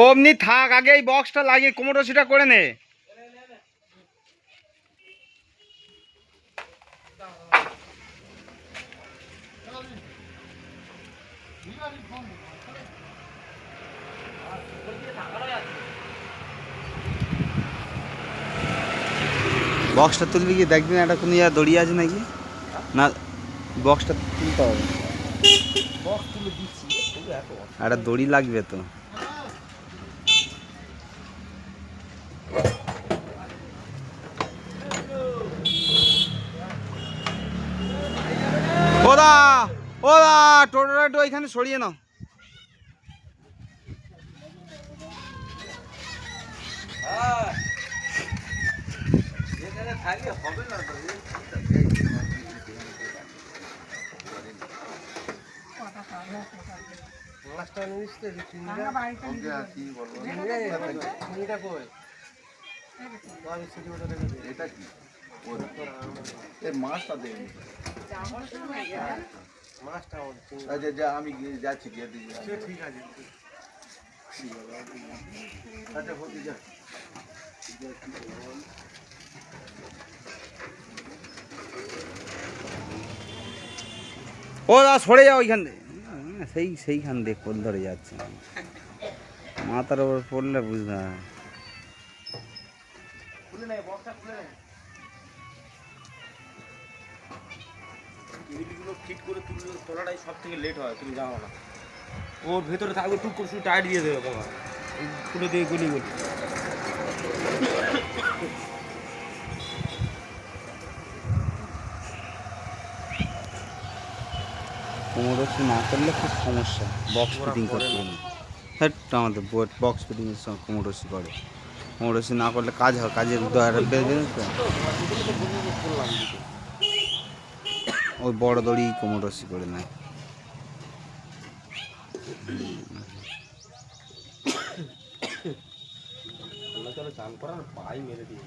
অমনি থাক, আগে এই বক্সটা লাগিয়ে কোমর রশিটা করে নে। বক্সটা তুলবি কি দেখবি না একটা কোনো জায়গায় দড়ি আছে নাকি? না, বক্সটা তুলতে হবে, একটা দড়ি লাগবে তো। ওদা ওদা টোটোটা একটু ওইখানে সরিয়ে নাও। মাছটা দেয়নি, আমি যাচ্ছি, ঠিক আছে। আচ্ছা হতে যা, ও দা সরে যাও ওইখান থেকে, সেইখান দিয়ে কোল ধরে যাচ্ছে, মাথার ওপর পড়লে বুঝতে হবে। টেবিলগুলো ফিট করে তোলাটাই সব থেকে লেট হয়, তুমি জানো না। ওর ভেতরে থাকবে, টুক করে শুধু টায়ার দিয়ে দেবে তোমার, খুলে দিয়ে গুলি গুলি। কোমর রশি না করলে খুব সমস্যা, বক্স ফিটিং করতে হবে। হ্যাঁ, আমাদের বক্স ফিটিংয়ের সঙ্গে কোমর রশি করে, কোমর রশি না করলে কাজ হয়, কাজের বেঁধে তো ওই বড় দড়ি কোমর রশি করে নেয়। চান করার পাই মেরে দিয়ে